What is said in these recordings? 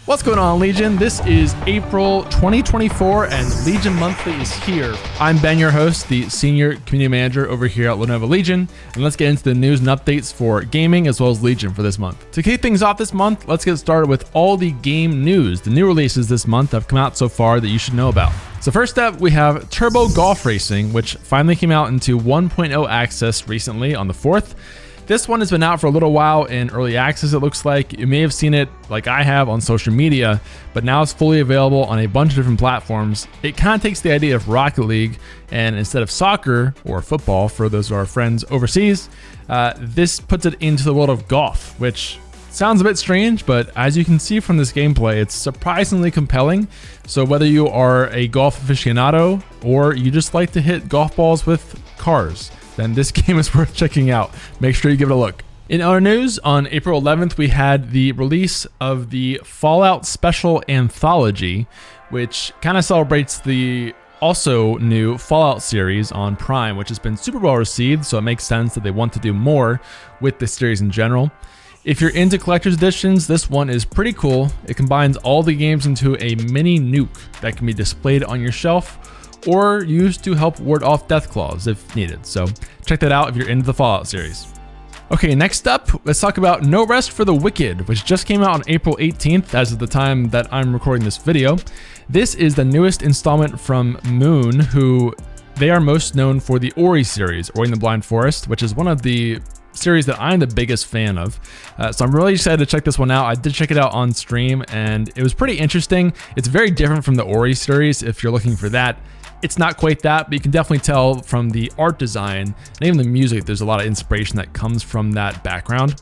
What's going on, Legion? This is April 2024 and Legion Monthly is here. I'm Ben, your host, the Senior Community Manager over here at Lenovo Legion, and let's get into the news and updates for gaming as well as Legion for this month. To kick things off this month, let's get started with all the game news. The new releases this month have come out so far that you should know about. So first up, we have Turbo Golf Racing, which finally came out into 1.0 access recently on the 4th. This one has been out for a little while in early access, it looks like. You may have seen it like I have on social media, but now it's fully available on a bunch of different platforms. It kind of takes the idea of Rocket League, and instead of soccer or football for those of our friends overseas, this puts it into the world of golf, which sounds a bit strange, but as you can see from this gameplay, it's surprisingly compelling. So whether you are a golf aficionado or you just like to hit golf balls with cars, then this game is worth checking out. Make sure you give it a look. In other news, on April 11th, we had the release of the Fallout Special Anthology, which kind of celebrates the also new Fallout series on Prime, which has been super well received, so it makes sense that they want to do more with the series in general. If you're into collector's editions, this one is pretty cool. It combines all the games into a mini nuke that can be displayed on your shelf or used to help ward off death claws if needed. So check that out if you're into the Fallout series. Okay, next up, let's talk about No Rest for the Wicked, which just came out on April 18th as of the time that I'm recording this video. This is the newest installment from Moon, who they are most known for the Ori series, Ori and the Blind Forest, which is one of the series that I'm the biggest fan of. So I'm really excited to check this one out. I did check it out on stream and it was pretty interesting. It's very different from the Ori series if you're looking for that. It's not quite that, but you can definitely tell from the art design and even the music, there's a lot of inspiration that comes from that background.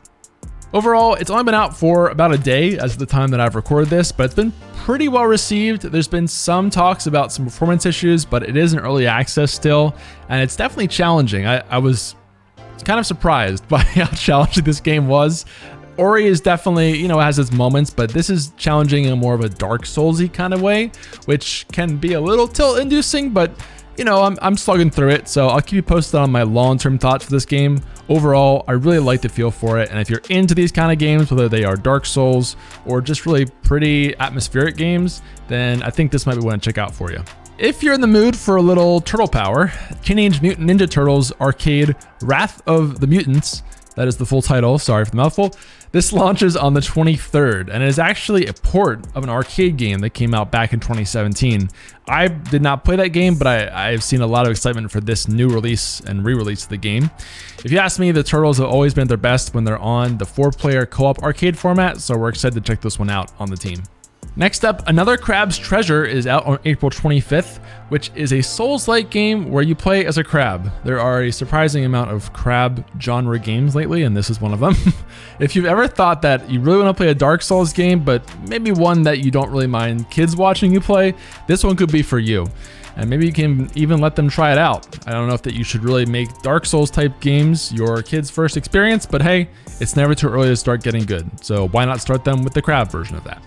Overall, it's only been out for about a day as of the time that I've recorded this, but it's been pretty well received. There's been some talks about some performance issues, but it is in early access still, and it's definitely challenging. I was kind of surprised by how challenging this game was. Ori is definitely, has its moments, but this is challenging in more of a Dark Souls-y kind of way, which can be a little tilt-inducing, but, I'm slugging through it, so I'll keep you posted on my long-term thoughts for this game. Overall, I really like the feel for it, and if you're into these kind of games, whether they are Dark Souls or just really pretty atmospheric games, then I think this might be one to check out for you. If you're in the mood for a little turtle power, Teenage Mutant Ninja Turtles Arcade Wrath of the Mutants, that is the full title, sorry for the mouthful. This launches on the 23rd, and it is actually a port of an arcade game that came out back in 2017. I did not play that game, but I've seen a lot of excitement for this new release and re-release of the game. If you ask me, the Turtles have always been at their best when they're on the 4-player co-op arcade format, so we're excited to check this one out on the team. Next up, Another Crab's Treasure is out on April 25th, which is a Souls-like game where you play as a crab. There are a surprising amount of crab genre games lately, and this is one of them. If you've ever thought that you really want to play a Dark Souls game, but maybe one that you don't really mind kids watching you play, this one could be for you. And maybe you can even let them try it out. I don't know if that you should really make Dark Souls type games your kids' first experience, but hey, it's never too early to start getting good. So why not start them with the crab version of that?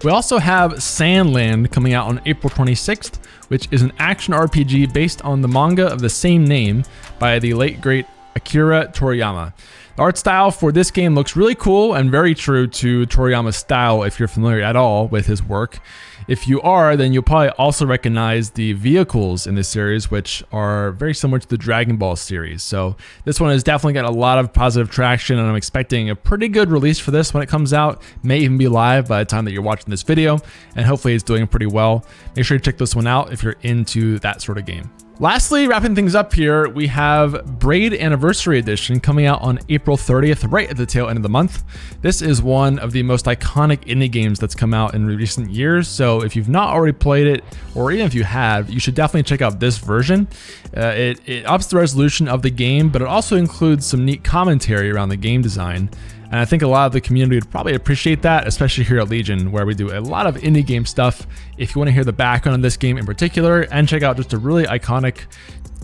We also have Sandland coming out on April 26th, which is an action RPG based on the manga of the same name by the late great Akira Toriyama. The art style for this game looks really cool and very true to Toriyama's style if you're familiar at all with his work. If you are, then you'll probably also recognize the vehicles in this series, which are very similar to the Dragon Ball series. So this one has definitely got a lot of positive traction, and I'm expecting a pretty good release for this when it comes out. May even be live by the time that you're watching this video, and hopefully it's doing pretty well. Make sure you check this one out if you're into that sort of game. Lastly, wrapping things up here, we have Braid Anniversary Edition coming out on April 30th, right at the tail end of the month. This is one of the most iconic indie games that's come out in recent years, so if you've not already played it, or even if you have, you should definitely check out this version. It ups the resolution of the game, but it also includes some neat commentary around the game design. And I think a lot of the community would probably appreciate that, especially here at Legion, where we do a lot of indie game stuff. If you want to hear the background of this game in particular and check out just a really iconic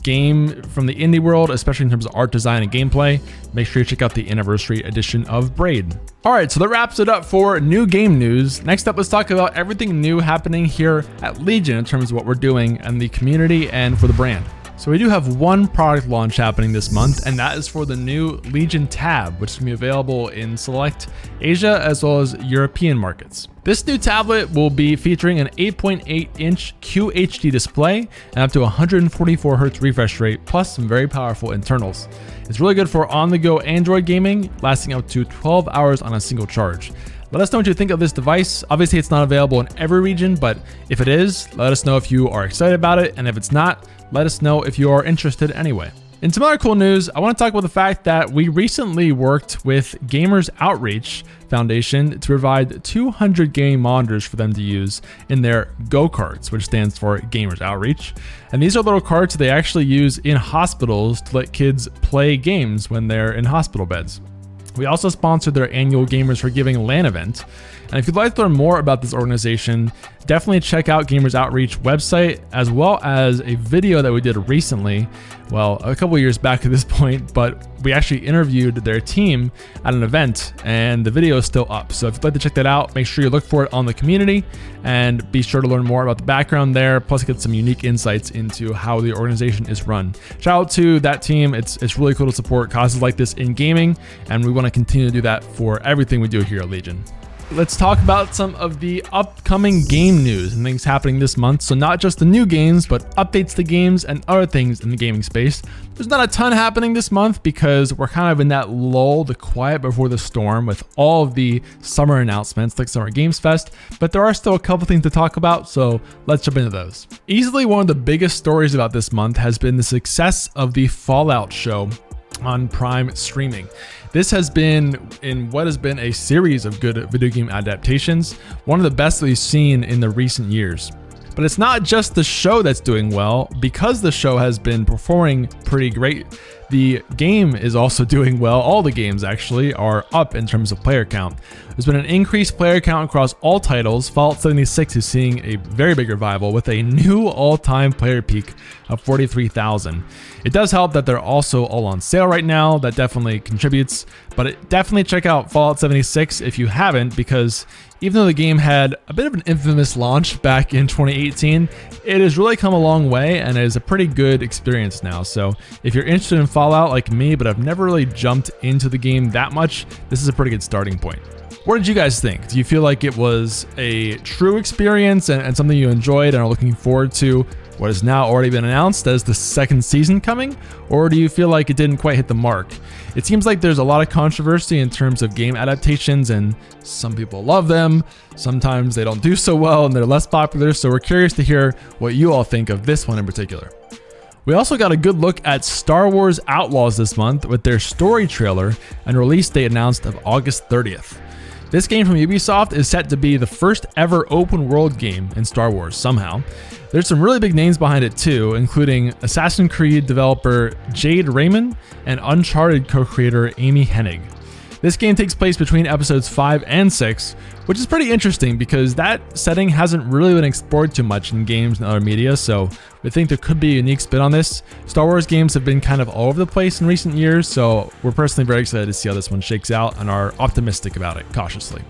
game from the indie world, especially in terms of art design and gameplay, make sure you check out the anniversary edition of Braid. All right, so that wraps it up for new game news. Next up, let's talk about everything new happening here at Legion in terms of what we're doing and the community and for the brand. So we do have one product launch happening this month, and that is for the new Legion Tab, which is going to be available in select Asia as well as European markets. This new tablet will be featuring an 8.8-inch QHD display and up to 144 Hz refresh rate, plus some very powerful internals. It's really good for on-the-go Android gaming, lasting up to 12 hours on a single charge. Let us know what you think of this device. Obviously, it's not available in every region, but if it is, let us know if you are excited about it, and if it's not, let us know if you are interested anyway. In some other cool news, I want to talk about the fact that we recently worked with Gamers Outreach Foundation to provide 200 game monitors for them to use in their Go cards, which stands for Gamers Outreach. And these are little cards that they actually use in hospitals to let kids play games when they're in hospital beds. We also sponsored their annual Gamers for Giving LAN event. And if you'd like to learn more about this organization, definitely check out Gamers Outreach website, as well as a video that we did recently, well, a couple years back at this point, but we actually interviewed their team at an event, and the video is still up. So if you'd like to check that out, make sure you look for it on the community and be sure to learn more about the background there, plus get some unique insights into how the organization is run. Shout out to that team. It's really cool to support causes like this in gaming, and we want to continue to do that for everything we do here at Legion. Let's talk about some of the upcoming game news and things happening this month. So not just the new games, but updates to games and other things in the gaming space. There's not a ton happening this month because we're kind of in that lull, the quiet before the storm with all of the summer announcements like Summer Games Fest, but there are still a couple things to talk about, so let's jump into those. Easily one of the biggest stories about this month has been the success of the Fallout show on Prime streaming. This has been in what has been a series of good video game adaptations, one of the best we've seen in the recent years. But it's not just the show that's doing well. Because the show has been performing pretty great, the game is also doing well. All the games actually are up in terms of player count. There's been an increased player count across all titles. Fallout 76 is seeing a very big revival with a new all-time player peak of 43,000. It does help that they're also all on sale right now. That definitely contributes, but definitely check out Fallout 76 if you haven't, because even though the game had a bit of an infamous launch back in 2018, it has really come a long way and is a pretty good experience now. So if you're interested in Fallout like me, but I've never really jumped into the game that much, this is a pretty good starting point. What did you guys think? Do you feel like it was a true experience and something you enjoyed and are looking forward to what has now already been announced as the second season coming? Or do you feel like it didn't quite hit the mark? It seems like there's a lot of controversy in terms of game adaptations, and some people love them, sometimes they don't do so well and they're less popular, so we're curious to hear what you all think of this one in particular. We also got a good look at Star Wars Outlaws this month with their story trailer and release date announced of August 30th. This game from Ubisoft is set to be the first ever open world game in Star Wars somehow. There's some really big names behind it too, including Assassin's Creed developer Jade Raymond and Uncharted co-creator Amy Hennig. This game takes place between episodes 5 and 6, which is pretty interesting because that setting hasn't really been explored too much in games and other media, so we think there could be a unique spin on this. Star Wars games have been kind of all over the place in recent years, so we're personally very excited to see how this one shakes out and are optimistic about it cautiously.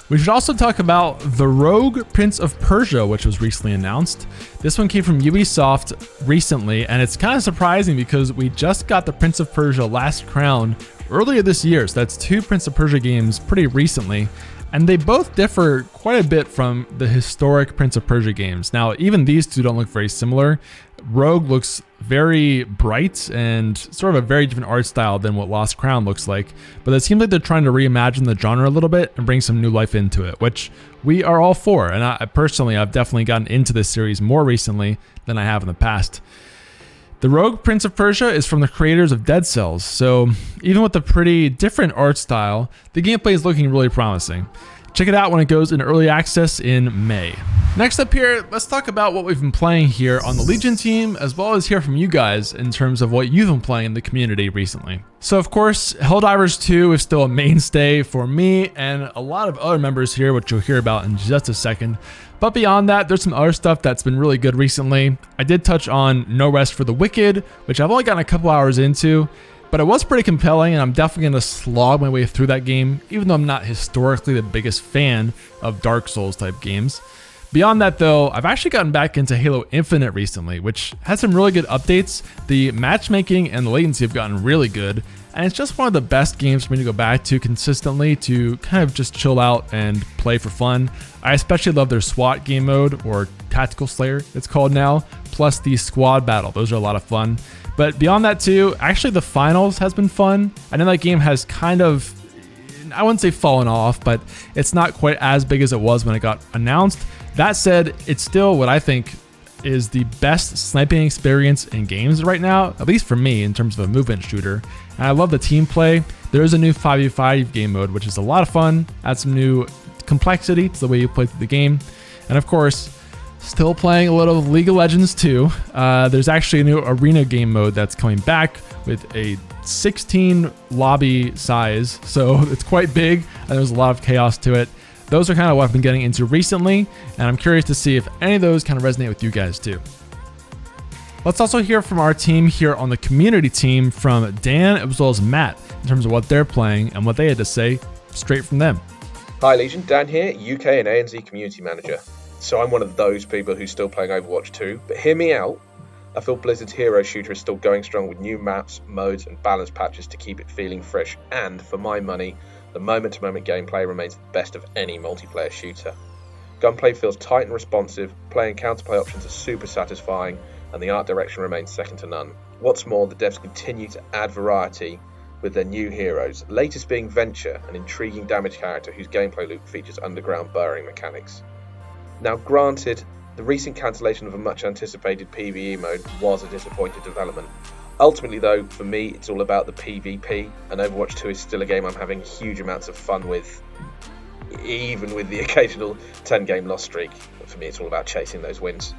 We should also talk about The Rogue Prince of Persia, which was recently announced. This one came from Ubisoft recently, and it's kind of surprising because we just got the Prince of Persia Last Crown earlier this year, so that's two Prince of Persia games pretty recently, and they both differ quite a bit from the historic Prince of Persia games. Now, even these two don't look very similar. Rogue looks very bright and sort of a very different art style than what Lost Crown looks like, but it seems like they're trying to reimagine the genre a little bit and bring some new life into it, which we are all for. And I've definitely gotten into this series more recently than I have in the past. The Rogue Prince of Persia is from the creators of Dead Cells, so even with the pretty different art style, the gameplay is looking really promising. Check it out when it goes into early access in May. Next up here, let's talk about what we've been playing here on the Legion team, as well as hear from you guys in terms of what you've been playing in the community recently. So of course, Helldivers 2 is still a mainstay for me and a lot of other members here, which you'll hear about in just a second. But beyond that, there's some other stuff that's been really good recently. I did touch on No Rest for the Wicked, which I've only gotten a couple hours into, but it was pretty compelling, and I'm definitely going to slog my way through that game, even though I'm not historically the biggest fan of Dark Souls type games. Beyond that though, I've actually gotten back into Halo Infinite recently, which has some really good updates. The matchmaking and the latency have gotten really good, and it's just one of the best games for me to go back to consistently to kind of just chill out and play for fun. I especially love their SWAT game mode, or Tactical Slayer it's called now, plus the squad battle. Those are a lot of fun. But beyond that too, actually the finals has been fun. I know that game has kind of, I wouldn't say fallen off, but it's not quite as big as it was when it got announced. That said, it's still what I think is the best sniping experience in games right now, at least for me, in terms of a movement shooter. And I love the team play. There is a new 5v5 game mode, which is a lot of fun, adds some new complexity to the way you play through the game. And of course, still playing a little of League of Legends too. There's actually a new arena game mode that's coming back with a 16 lobby size, so it's quite big and there's a lot of chaos to it. Those are kind of what I've been getting into recently, and I'm curious to see if any of those kind of resonate with you guys too. Let's also hear from our team here on the community team, from Dan as well as Matt, in terms of what they're playing and what they had to say straight from them. Hi Legion, Dan here, UK and ANZ Community Manager. So I'm one of those people who's still playing Overwatch 2, but hear me out. I feel Blizzard's hero shooter is still going strong with new maps, modes and balance patches to keep it feeling fresh, and for my money, the moment-to-moment gameplay remains the best of any multiplayer shooter. Gunplay feels tight and responsive, play and counterplay options are super satisfying, and the art direction remains second to none. What's more, the devs continue to add variety with their new heroes, latest being Venture, an intriguing damage character whose gameplay loop features underground burrowing mechanics. Now granted, the recent cancellation of a much anticipated PvE mode was a disappointing development. Ultimately though, for me it's all about the PvP, and Overwatch 2 is still a game I'm having huge amounts of fun with, even with the occasional 10-game loss streak. But for me it's all about chasing those wins.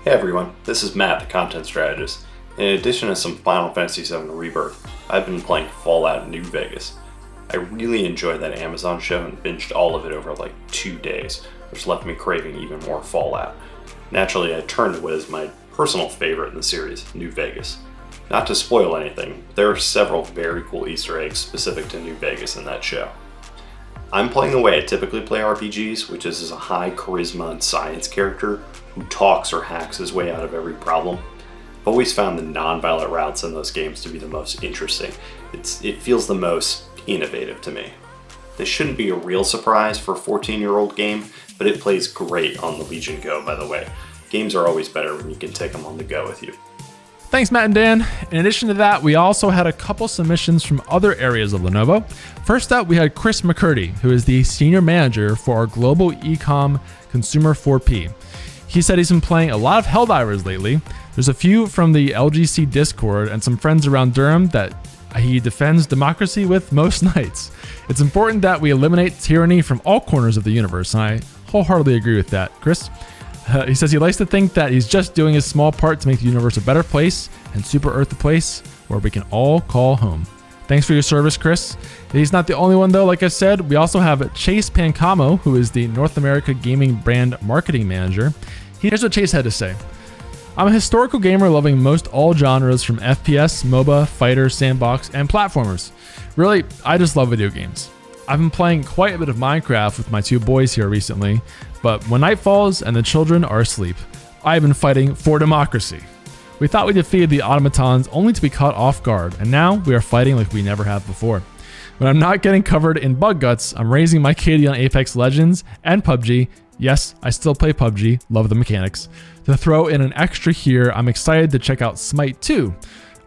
Hey everyone, this is Matt, the content strategist. In addition to some Final Fantasy VII Rebirth, I've been playing Fallout New Vegas. I really enjoyed that Amazon show and binged all of it over like 2 days, which left me craving even more Fallout. Naturally, I turned to what is my personal favorite in the series, New Vegas. Not to spoil anything, there are several very cool Easter eggs specific to New Vegas in that show. I'm playing the way I typically play RPGs, which is as a high charisma and science character who talks or hacks his way out of every problem. I've always found the non-violent routes in those games to be the most interesting. It feels the most innovative to me. This shouldn't be a real surprise for a 14-year-old game, but it plays great on the Legion Go, by the way. Games are always better when you can take them on the go with you. Thanks, Matt and Dan. In addition to that, we also had a couple submissions from other areas of Lenovo. First up, we had Chris McCurdy, who is the senior manager for our global ecom consumer 4P. He said he's been playing a lot of Helldivers lately. There's a few from the LGC Discord and some friends around Durham that he defends democracy with most nights. It's important that we eliminate tyranny from all corners of the universe, and I wholeheartedly agree with that, Chris. He says he likes to think that he's just doing his small part to make the universe a better place and Super Earth a place where we can all call home. Thanks for your service, Chris. He's not the only one though, like I said. We also have Chase Pancamo, who is the North America Gaming Brand Marketing Manager. Here's what Chase had to say. I'm a historical gamer loving most all genres from FPS, MOBA, fighter, sandbox, and platformers. Really, I just love video games. I've been playing quite a bit of Minecraft with my 2 boys here recently, but when night falls and the children are asleep, I've been fighting for democracy. We thought we defeated the automatons only to be caught off guard, and now we are fighting like we never have before. When I'm not getting covered in bug guts, I'm raising my KD on Apex Legends and PUBG. Yes, I still play PUBG, love the mechanics. To throw in an extra here, I'm excited to check out Smite 2.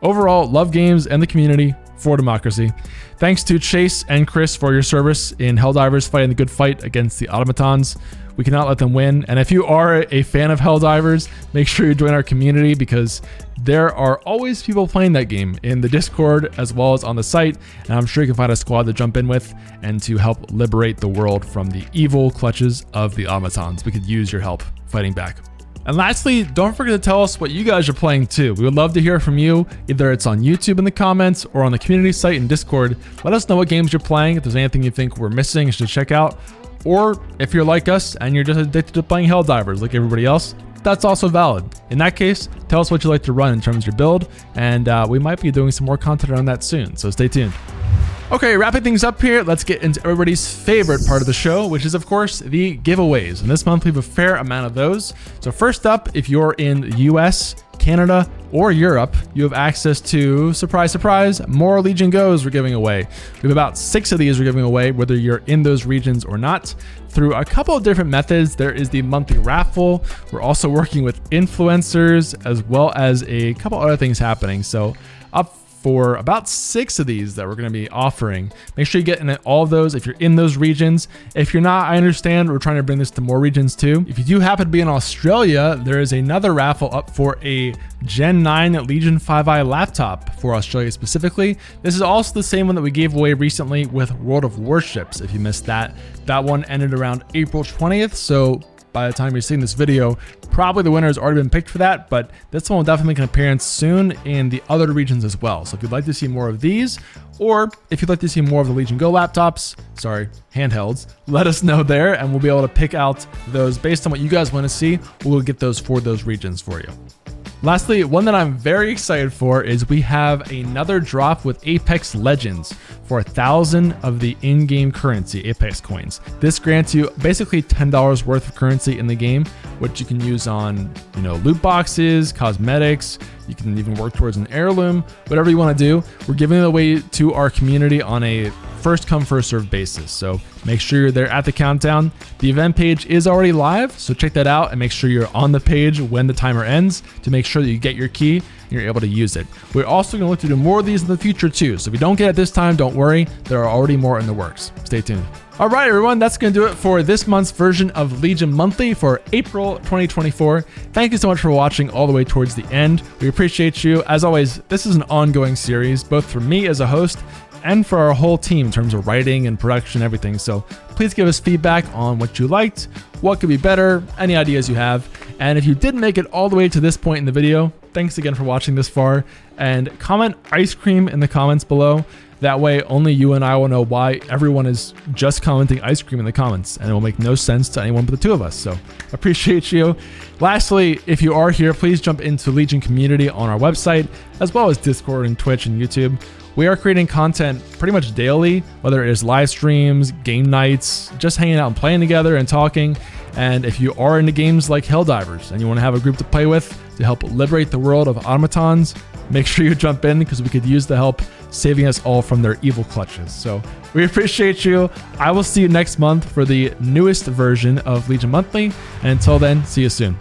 Overall, love games and the community for democracy. Thanks to Chase and Chris for your service in Helldivers fighting the good fight against the automatons. We cannot let them win. And if you are a fan of Helldivers, make sure you join our community because there are always people playing that game in the Discord as well as on the site. And I'm sure you can find a squad to jump in with and to help liberate the world from the evil clutches of the automatons. We could use your help fighting back. And lastly, don't forget to tell us what you guys are playing too. We would love to hear from you. Either it's on YouTube in the comments or on the community site in Discord. Let us know what games you're playing. If there's anything you think we're missing, you should check out. Or if you're like us and you're just addicted to playing Helldivers like everybody else, that's also valid. In that case, tell us what you like to run in terms of your build, and we might be doing some more content around that soon, so stay tuned. Okay, wrapping things up here, let's get into everybody's favorite part of the show, which is, of course, the giveaways. And this month, we have a fair amount of those. So first up, if you're in the US, Canada, or Europe, you have access to, surprise, surprise, more Legion Go's we're giving away. We have about 6 of these we're giving away, whether you're in those regions or not, through a couple of different methods. There is the monthly raffle. We're also working with influencers, as well as a couple other things happening. So up for about 6 of these that we're going to be offering. Make sure you get in all of those if you're in those regions. If you're not, I understand. We're trying to bring this to more regions too. If you do happen to be in Australia, there is another raffle up for a Gen 9 Legion 5i laptop for Australia specifically. This is also the same one that we gave away recently with World of Warships. If you missed that, that one ended around April 20th. So by the time you're seeing this video, probably the winner has already been picked for that, but this one will definitely make an appearance soon in the other regions as well. So if you'd like to see more of these, or if you'd like to see more of the Legion Go laptops, handhelds, let us know there, and we'll be able to pick out those based on what you guys want to see. We'll get those for those regions for you. Lastly, one that I'm very excited for is we have another drop with Apex Legends for 1,000 of the in-game currency, Apex coins. This grants you basically $10 worth of currency in the game, which you can use on, loot boxes, cosmetics. You can even work towards an heirloom, whatever you want to do. We're giving it away to our community on a first come, first served basis. So make sure you're there at the countdown. The event page is already live, so check that out and make sure you're on the page when the timer ends to make sure that you get your key and you're able to use it. We're also going to look to do more of these in the future too. So if you don't get it this time, don't worry. There are already more in the works. Stay tuned. All right, everyone, that's going to do it for this month's version of Legion Monthly for April 2024. Thank you so much for watching all the way towards the end. We appreciate you. As always, this is an ongoing series, both for me as a host and for our whole team in terms of writing and production, everything. So please give us feedback on what you liked, what could be better, any ideas you have. And if you didn't make it all the way to this point in the video, thanks again for watching this far, and comment ice cream in the comments below. That way, only you and I will know why everyone is just commenting ice cream in the comments, and it will make no sense to anyone but the two of us. So appreciate you. Lastly, if you are here, please jump into Legion community on our website, as well as Discord and Twitch and YouTube. We are creating content pretty much daily, whether it is live streams, game nights, just hanging out and playing together and talking. And if you are into games like Helldivers and you want to have a group to play with to help liberate the world of automatons, make sure you jump in, because we could use the help saving us all from their evil clutches. So we appreciate you. I will see you next month for the newest version of Legion Monthly. And until then, see you soon.